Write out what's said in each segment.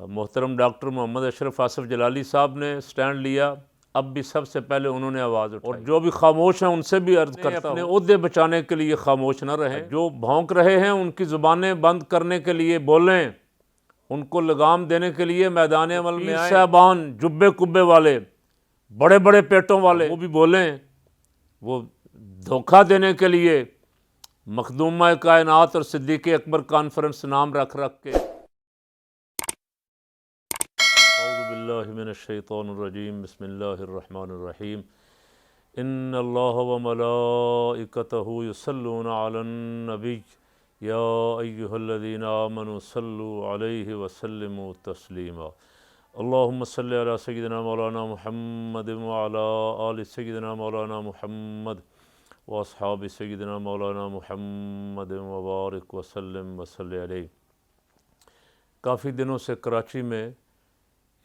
محترم ڈاکٹر محمد اشرف آصف جلالی صاحب نے سٹینڈ لیا، اب بھی سب سے پہلے انہوں نے آواز اٹھائی، اور جو بھی خاموش ہیں ان سے بھی عرض کرتا ہوں اپنے عہدے بچانے کے لیے خاموش نہ رہیں، جو بھونک رہے ہیں ان کی زبانیں بند کرنے کے لیے بولیں، ان کو لگام دینے کے لیے میدان عمل میں آئیں۔ صاحبان جبے کبے والے، بڑے بڑے پیٹوں والے، وہ بھی بولیں، وہ دھوکہ دینے کے لیے مخدومہ کائنات اور صدیق اکبر کانفرنس نام رکھ کے اعوذ باللہ من الشیطان الرجیم، بسم اللہ الرحمن الرحیم، ان اللہ وملائکتہ یصلون علی النبی یا ایہا الذین آمنوا صلوا علیہ وسلموا تسلیما، اللہم صلی علی سیدنا مولانا محمد وعلی آل سیدنا مولانا محمد واصحاب سیدنا مولانا محمد وبارک وسلم وصلی علیہ۔ کافی دنوں سے کراچی میں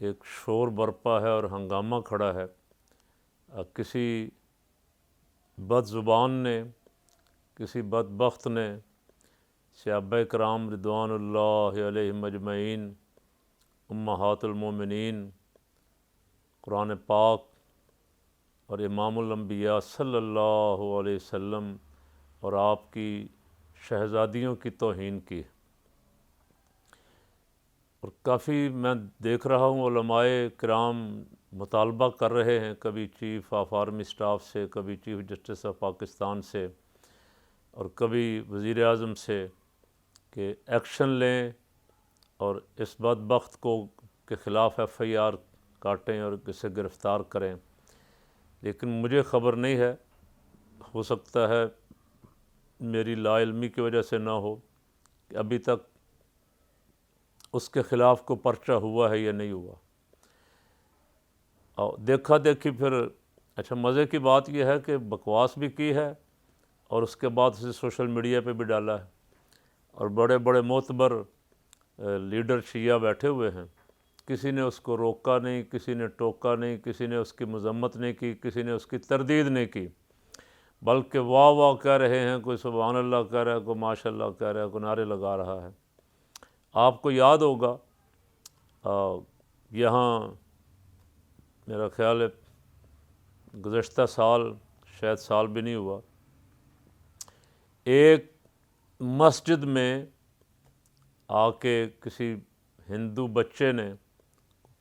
ایک شور برپا ہے اور ہنگامہ کھڑا ہے۔ کسی بد زبان نے، کسی بدبخت نے صحابہ کرام رضوان اللہ علیہم اجمعین، امہات المومنین، قرآن پاک اور امام الانبیاء صلی اللہ علیہ وسلم اور آپ کی شہزادیوں کی توہین کی، اور کافی میں دیکھ رہا ہوں علماء کرام مطالبہ کر رہے ہیں، کبھی چیف آف آرمی اسٹاف سے، کبھی چیف جسٹس آف پاکستان سے، اور کبھی وزیر اعظم سے کہ ایکشن لیں اور اس بدبخت کے خلاف ایف آئی آر کاٹیں اور اسے گرفتار کریں، لیکن مجھے خبر نہیں ہے، ہو سکتا ہے میری لا علمی کی وجہ سے نہ ہو کہ ابھی تک اس کے خلاف کو پرچہ ہوا ہے یا نہیں ہوا۔ اور دیکھا دیکھی پھر اچھا مزے کی بات یہ ہے کہ بکواس بھی کی ہے اور اس کے بعد اسے سوشل میڈیا پہ بھی ڈالا ہے، اور بڑے بڑے معتبر لیڈر شیعہ بیٹھے ہوئے ہیں، کسی نے اس کو روکا نہیں، کسی نے ٹوکا نہیں، کسی نے اس کی مذمت نہیں کی، کسی نے اس کی تردید نہیں کی، بلکہ واہ واہ کہہ رہے ہیں، کوئی سبحان اللہ کہہ رہا ہے، کوئی ماشاء اللہ کہہ رہا ہے، کوئی نعرے لگا رہا ہے۔ آپ کو یاد ہوگا یہاں میرا خیال ہے گزشتہ سال، شاید سال بھی نہیں ہوا، ایک مسجد میں آ کے کسی ہندو بچے نے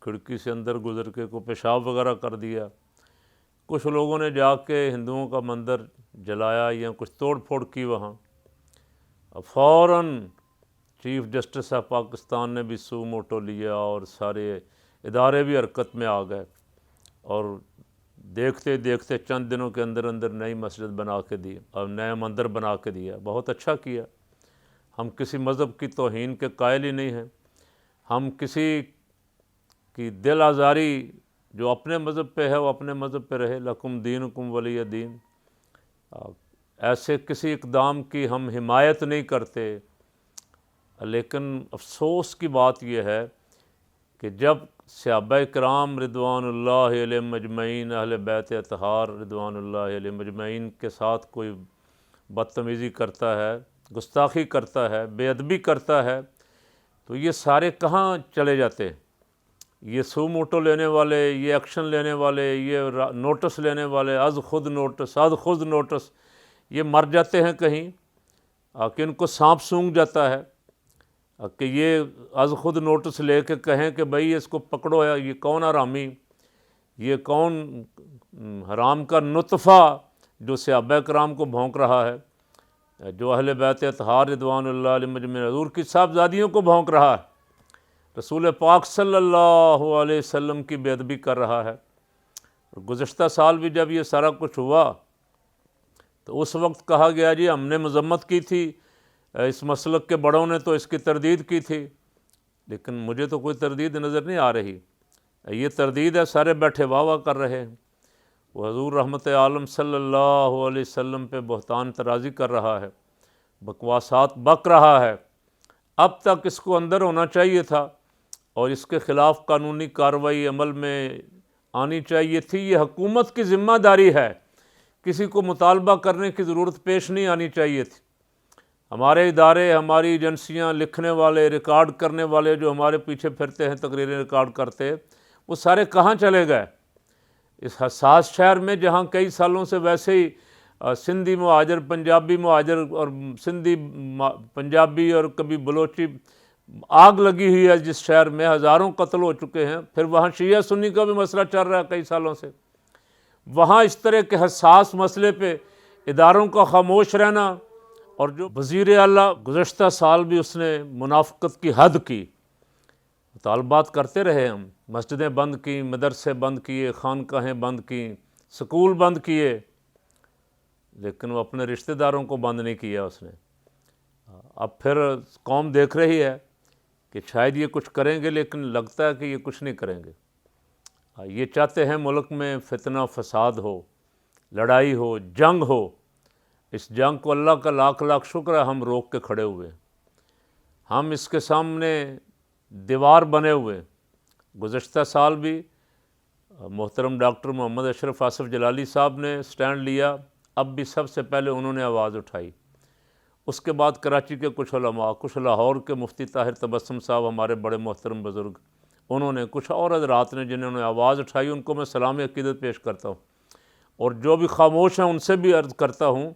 کھڑکی سے اندر گزر کے کوئی پیشاب وغیرہ کر دیا، کچھ لوگوں نے جا کے ہندوؤں کا مندر جلایا یا کچھ توڑ پھوڑ کی وہاں، فوراً چیف جسٹس آف پاکستان نے بھی سو موٹو لیا اور سارے ادارے بھی حرکت میں آ گئے، اور دیکھتے دیکھتے چند دنوں کے اندر اندر نئی مسجد بنا کے دی اور نیا مندر بنا کے دیا۔ بہت اچھا کیا۔ ہم کسی مذہب کی توہین کے قائل ہی نہیں ہیں، ہم کسی کی دل آزاری جو اپنے مذہب پہ ہے وہ اپنے مذہب پہ رہے، لکم دینکم ولی دین، ایسے کسی اقدام کی ہم حمایت نہیں کرتے، لیکن افسوس کی بات یہ ہے کہ جب صحابہ کرام رضوان اللہ علیہم اجمعین، اہل بیت اطہار رضوان اللہ علیہم اجمعین کے ساتھ کوئی بدتمیزی کرتا ہے، گستاخی کرتا ہے، بے ادبی کرتا ہے، تو یہ سارے کہاں چلے جاتے ہیں؟ یہ سو موٹو لینے والے، یہ ایکشن لینے والے، یہ نوٹس لینے والے، از خود نوٹس، یہ مر جاتے ہیں کہیں کہ ان کو سانپ سونگھ جاتا ہے کہ یہ از خود نوٹس لے کے کہیں کہ بھئی اس کو پکڑو، یہ کون حرامی، یہ کون حرام کا نطفہ جو صحابہ کرام کو بھونک رہا ہے، جو اہل بیت اطہار رضوان اللہ علیہم اجمعین حضور کی صاحبزادیوں کو بھونک رہا ہے، رسول پاک صلی اللہ علیہ وسلم کی بے ادبی کر رہا ہے۔ اور گزشتہ سال بھی جب یہ سارا کچھ ہوا تو اس وقت کہا گیا جی ہم نے مذمت کی تھی، اس مسلک کے بڑوں نے تو اس کی تردید کی تھی، لیکن مجھے تو کوئی تردید نظر نہیں آ رہی۔ یہ تردید ہے، سارے بیٹھے واہ واہ کر رہے ہیں، وہ حضور رحمت عالم صلی اللہ علیہ وسلم پہ بہتان ترازی کر رہا ہے، بکواسات بک رہا ہے۔ اب تک اس کو اندر ہونا چاہیے تھا اور اس کے خلاف قانونی کارروائی عمل میں آنی چاہیے تھی۔ یہ حکومت کی ذمہ داری ہے، کسی کو مطالبہ کرنے کی ضرورت پیش نہیں آنی چاہیے تھی، ہمارے ادارے، ہماری ایجنسیاں، لکھنے والے، ریکارڈ کرنے والے جو ہمارے پیچھے پھرتے ہیں تقریریں ریکارڈ کرتے، وہ سارے کہاں چلے گئے؟ اس حساس شہر میں جہاں کئی سالوں سے ویسے ہی سندھی مہاجر، پنجابی مہاجر اور سندھی پنجابی اور کبھی بلوچی آگ لگی ہوئی ہے، جس شہر میں ہزاروں قتل ہو چکے ہیں، پھر وہاں شیعہ سنی کا بھی مسئلہ چل رہا ہے کئی سالوں سے، وہاں اس طرح کے حساس مسئلے پہ اداروں کا خاموش رہنا۔ اور جو وزیر اعلیٰ گزشتہ سال بھی اس نے منافقت کی حد کی، مطالبات کرتے رہے ہم، مسجدیں بند کی، مدرسے بند کیے، خانقاہیں بند کیں، سکول بند کیے، لیکن وہ اپنے رشتہ داروں کو بند نہیں کیا اس نے۔ اب پھر قوم دیکھ رہی ہے کہ شاید یہ کچھ کریں گے، لیکن لگتا ہے کہ یہ کچھ نہیں کریں گے۔ یہ چاہتے ہیں ملک میں فتنہ فساد ہو، لڑائی ہو، جنگ ہو۔ اس جنگ کو اللہ کا لاکھ لاکھ شکر ہے ہم روک کے کھڑے ہوئے، ہم اس کے سامنے دیوار بنے ہوئے۔ گزشتہ سال بھی محترم ڈاکٹر محمد اشرف آصف جلالی صاحب نے سٹینڈ لیا، اب بھی سب سے پہلے انہوں نے آواز اٹھائی۔ اس کے بعد کراچی کے کچھ علماء، کچھ لاہور کے مفتی طاہر تبسم صاحب، ہمارے بڑے محترم بزرگ، انہوں نے، کچھ اور حضرات نے جنہوں نے آواز اٹھائی، ان کو میں سلام عقیدت پیش کرتا ہوں۔ اور جو بھی خاموش ہیں ان سے بھی عرض کرتا ہوں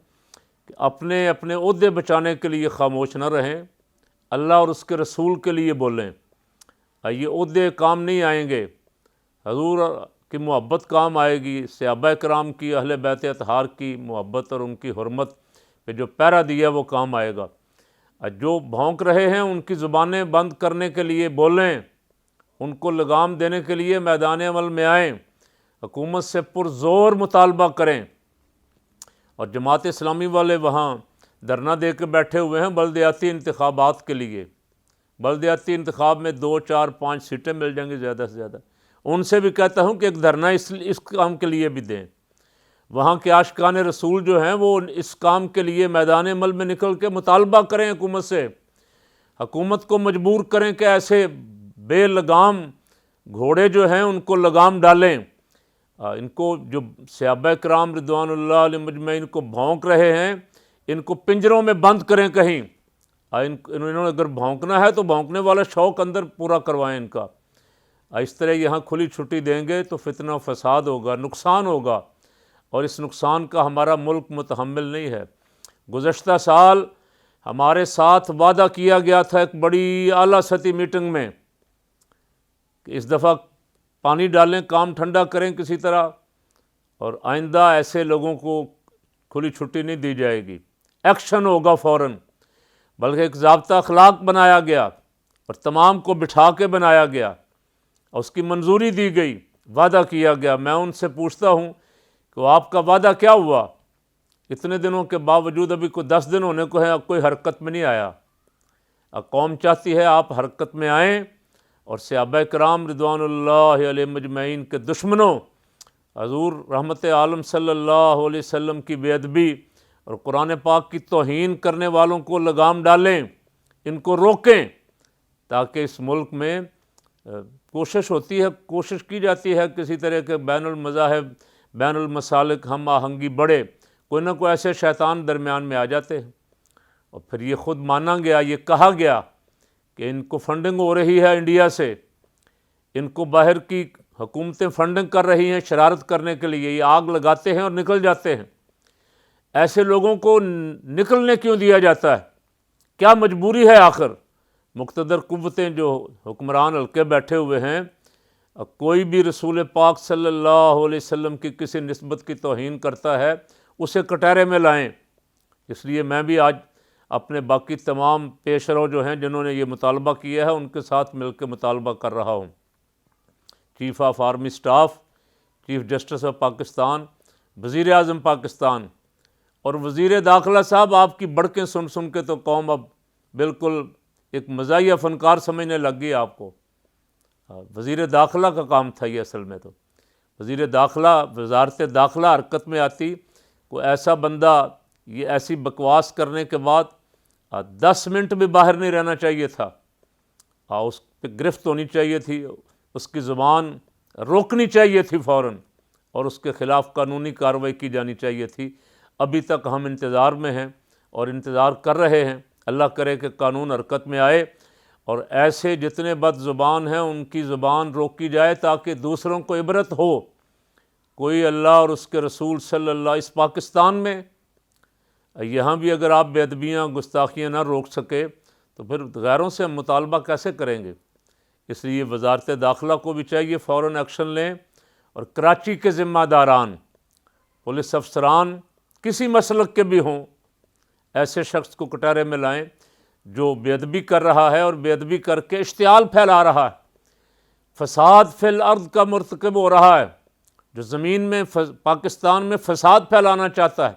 کہ اپنے اپنے عہدے بچانے کے لیے خاموش نہ رہیں، اللہ اور اس کے رسول کے لیے بولیں۔ یہ عہدے کام نہیں آئیں گے، حضور کی محبت کام آئے گی، صحابہ کرام کی، اہل بیت اطہار کی محبت اور ان کی حرمت پہ جو پہرا دیا وہ کام آئے گا۔ جو بھونک رہے ہیں ان کی زبانیں بند کرنے کے لیے بولیں، ان کو لگام دینے کے لیے میدان عمل میں آئیں، حکومت سے پرزور مطالبہ کریں۔ اور جماعت اسلامی والے وہاں دھرنا دے کے بیٹھے ہوئے ہیں بلدیاتی انتخابات کے لیے۔ بلدیاتی انتخاب میں 2، 4، 5 سیٹیں مل جائیں گی زیادہ سے زیادہ۔ ان سے بھی کہتا ہوں کہ ایک دھرنا اس کام کے لیے بھی دیں۔ وہاں کے عاشقان رسول جو ہیں وہ اس کام کے لیے میدان عمل میں نکل کے مطالبہ کریں حکومت سے، حکومت کو مجبور کریں کہ ایسے بے لگام گھوڑے جو ہیں ان کو لگام ڈالیں، ان کو جو صحابہ کرام رضوان اللہ علیہم اجمعین کو بھونک رہے ہیں ان کو پنجروں میں بند کریں کہیں۔ انہوں نے اگر بھونکنا ہے تو بھونکنے والا شوق اندر پورا کروائیں ان کا۔ اس طرح یہاں کھلی چھٹی دیں گے تو فتنہ و فساد ہوگا، نقصان ہوگا، اور اس نقصان کا ہمارا ملک متحمل نہیں ہے۔ گزشتہ سال ہمارے ساتھ وعدہ کیا گیا تھا ایک بڑی اعلیٰ سطحی میٹنگ میں کہ اس دفعہ پانی ڈالیں، کام ٹھنڈا کریں کسی طرح، اور آئندہ ایسے لوگوں کو کھلی چھٹی نہیں دی جائے گی، ایکشن ہوگا فوراً۔ بلکہ ایک ضابطہ اخلاق بنایا گیا اور تمام کو بٹھا کے بنایا گیا اور اس کی منظوری دی گئی، وعدہ کیا گیا۔ میں ان سے پوچھتا ہوں کہ آپ کا وعدہ کیا ہوا؟ اتنے دنوں کے باوجود ابھی کوئی 10 دن ہونے کو ہے، اب کوئی حرکت میں نہیں آیا۔ اب قوم چاہتی ہے آپ حرکت میں آئیں اور صحابہ کرام رضوان اللہ علیہم اجمعین کے دشمنوں، حضور رحمت عالم صلی اللہ علیہ وسلم کی بے ادبی اور قرآن پاک کی توہین کرنے والوں کو لگام ڈالیں، ان کو روکیں، تاکہ اس ملک میں کوشش ہوتی ہے، کوشش کی جاتی ہے کسی طرح کے بین المذاہب، بین المسالک ہم آہنگی بڑھے، کوئی نہ کوئی ایسے شیطان درمیان میں آ جاتے ہیں۔ اور پھر یہ خود مانا گیا، یہ کہا گیا کہ ان کو فنڈنگ ہو رہی ہے انڈیا سے، ان کو باہر کی حکومتیں فنڈنگ کر رہی ہیں شرارت کرنے کے لیے، یہ آگ لگاتے ہیں اور نکل جاتے ہیں۔ ایسے لوگوں کو نکلنے کیوں دیا جاتا ہے؟ کیا مجبوری ہے آخر؟ مقتدر قوتیں جو حکمران حلقے بیٹھے ہوئے ہیں، کوئی بھی رسول پاک صلی اللہ علیہ وسلم کی کسی نسبت کی توہین کرتا ہے اسے کٹہرے میں لائیں۔ اس لیے میں بھی آج اپنے باقی تمام پیش رو جو ہیں جنہوں نے یہ مطالبہ کیا ہے ان کے ساتھ مل کے مطالبہ کر رہا ہوں۔ Chief of army staff, chief justice of Pakistan, وزیر اعظم پاکستان اور وزیر داخلہ صاحب، آپ کی بڑکیں سن سن کے تو قوم اب بالکل ایک مزاحیہ فنکار سمجھنے لگ گئی آپ کو۔ وزیر داخلہ کا کام تھا یہ اصل میں تو۔ وزیر داخلہ، وزارت داخلہ حرکت میں آتی، کوئی ایسا بندہ یہ ایسی بکواس کرنے کے بعد 10 منٹ بھی باہر نہیں رہنا چاہیے تھا، اس پہ گرفت ہونی چاہیے تھی، اس کی زبان روکنی چاہیے تھی فوراً، اور اس کے خلاف قانونی کارروائی کی جانی چاہیے تھی۔ ابھی تک ہم انتظار میں ہیں، اور انتظار کر رہے ہیں۔ اللہ کرے کہ قانون حرکت میں آئے اور ایسے جتنے بد زبان ہیں ان کی زبان روکی جائے تاکہ دوسروں کو عبرت ہو۔ کوئی اللہ اور اس کے رسول صلی اللہ اس پاکستان میں یہاں بھی اگر آپ بے ادبیاں گستاخیاں نہ روک سکے تو پھر غیروں سے ہم مطالبہ کیسے کریں گے؟ اس لیے وزارت داخلہ کو بھی چاہیے فوراً ایکشن لیں، اور کراچی کے ذمہ داران، پولیس افسران کسی مسلک کے بھی ہوں، ایسے شخص کو کٹہرے میں لائیں جو بے ادبی کر رہا ہے اور بے ادبی کر کے اشتعال پھیلا رہا ہے، فساد فی الارض کا مرتکب ہو رہا ہے، جو زمین میں پاکستان میں فساد پھیلانا چاہتا ہے۔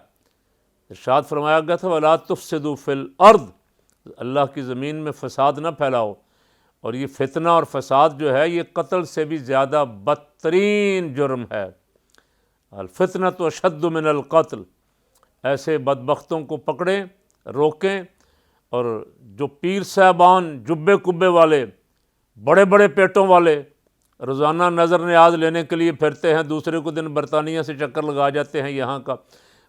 ارشاد فرمایا گیا تھا وَلَا تُفْسِدُوا فِي الْأَرْضِ، اللہ کی زمین میں فساد نہ پھیلاؤ۔ اور یہ فتنہ اور فساد جو ہے یہ قتل سے بھی زیادہ بدترین جرم ہے۔ الفتنۃ اشد من القتل۔ ایسے بدبختوں کو پکڑیں، روکیں، اور جو پیر صاحبان جبے کبے والے، بڑے بڑے پیٹوں والے روزانہ نظر نیاز لینے کے لیے پھرتے ہیں، دوسرے کو دن برطانیہ سے چکر لگا جاتے ہیں، یہاں کا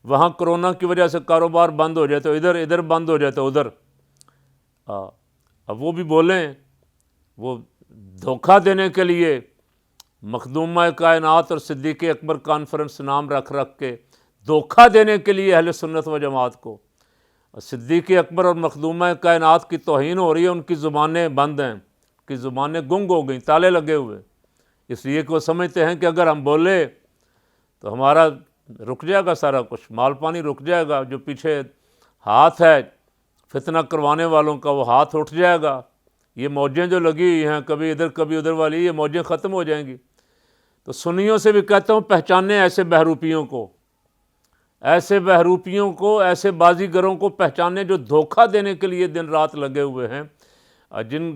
وہاں کرونا کی وجہ سے کاروبار بند ہو جاتے، ادھر بند ہو جاتے ادھر۔ اب وہ بھی بولیں، وہ دھوکہ دینے کے لیے مخدومہ کائنات اور صدیق اکبر کانفرنس نام رکھ کے دھوکہ دینے کے لیے اہل سنت و جماعت کو، صدیق اکبر اور مخدومہ کائنات کی توہین ہو رہی ہے، ان کی زبانیں بند ہیں، ان کی زبانیں گنگ ہو گئیں، تالے لگے ہوئے، اس لیے کہ وہ سمجھتے ہیں کہ اگر ہم بولے تو ہمارا رک جائے گا، سارا کچھ مال پانی رک جائے گا، جو پیچھے ہاتھ ہے فتنہ کروانے والوں کا وہ ہاتھ اٹھ جائے گا، یہ موجیں جو لگی ہوئی ہیں کبھی ادھر کبھی ادھر والی، یہ موجیں ختم ہو جائیں گی۔ تو سنیوں سے بھی کہتا ہوں پہچانے ایسے بہروپیوں کو، ایسے بہروپیوں کو، ایسے بازیگروں کو پہچانے جو دھوکہ دینے کے لیے دن رات لگے ہوئے ہیں،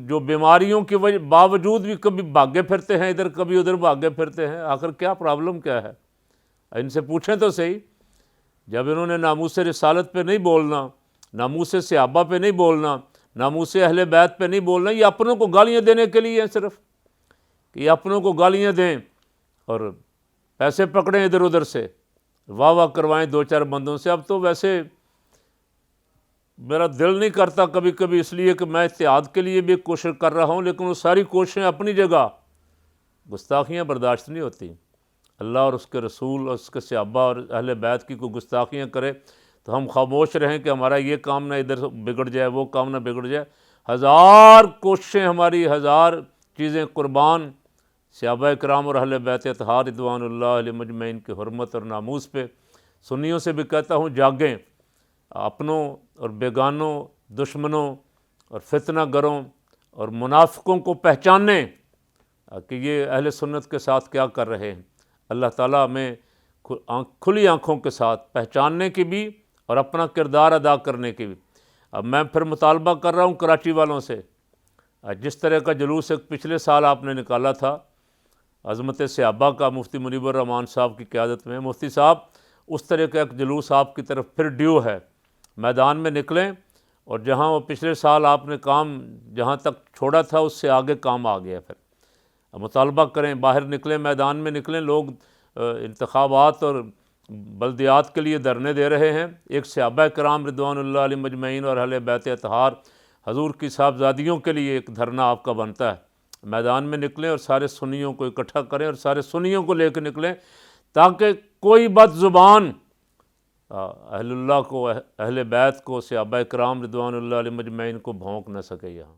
جو بیماریوں کی باوجود بھی کبھی بھاگے پھرتے ہیں ادھر کبھی ادھر بھاگے پھرتے ہیں۔ آخر کیا پرابلم کیا ہے؟ ان سے پوچھیں تو صحیح، جب انہوں نے ناموس رسالت پہ نہیں بولنا، ناموس صحابہ پہ نہیں بولنا، ناموس اہل بیت پہ نہیں بولنا، یہ اپنوں کو گالیاں دینے کے لیے ہیں صرف، کہ یہ اپنوں کو گالیاں دیں اور پیسے پکڑیں ادھر ادھر سے، واہ واہ کروائیں دو چار بندوں سے۔ اب تو ویسے میرا دل نہیں کرتا کبھی کبھی، اس لیے کہ میں اتحاد کے لیے بھی کوشش کر رہا ہوں، لیکن وہ ساری کوششیں اپنی جگہ، گستاخیاں برداشت نہیں ہوتی۔ اللہ اور اس کے رسول اور اس کے صحابہ اور اہل بیت کی کوئی گستاخیاں کرے تو ہم خاموش رہیں کہ ہمارا یہ کام نہ ادھر بگڑ جائے، وہ کام نہ بگڑ جائے۔ ہزار کوششیں ہماری، ہزار چیزیں قربان صحابہ کرام اور اہل بیت اطہار رضوان اللہ علیہ مجمعین کی حرمت اور ناموس پہ۔ سنیوں سے بھی کہتا ہوں جاگیں، اپنوں اور بیگانوں، دشمنوں اور فتنہ گروں اور منافقوں کو پہچانیں کہ یہ اہل سنت کے ساتھ کیا کر رہے ہیں۔ اللہ تعالیٰ ہمیں کھلی آنکھوں کے ساتھ پہچاننے کی بھی اور اپنا کردار ادا کرنے کی بھی۔ اب میں پھر مطالبہ کر رہا ہوں کراچی والوں سے، جس طرح کا جلوس ایک پچھلے سال آپ نے نکالا تھا عظمت صحابہ کا مفتی منیب الرحمان صاحب کی قیادت میں، مفتی صاحب اس طرح کا ایک جلوس آپ کی طرف پھر ڈیو ہے، میدان میں نکلیں، اور جہاں وہ پچھلے سال آپ نے کام جہاں تک چھوڑا تھا اس سے آگے کام آ گیا، پھر مطالبہ کریں، باہر نکلیں، میدان میں نکلیں۔ لوگ انتخابات اور بلدیات کے لیے دھرنے دے رہے ہیں، ایک صحابہ کرام رضوان اللہ علیہ مجمعین اور اہل بیت اطہار حضور کی صاحبزادیوں کے لیے ایک دھرنا آپ کا بنتا ہے۔ میدان میں نکلیں اور سارے سنیوں کو اکٹھا کریں اور سارے سنیوں کو لے کے نکلیں، تاکہ کوئی بد زبان اہل اللہ کو، اہل بیت کو، صحابہ کرام رضوان اللہ علیہ مجمعین کو بھونک نہ سکے یہاں۔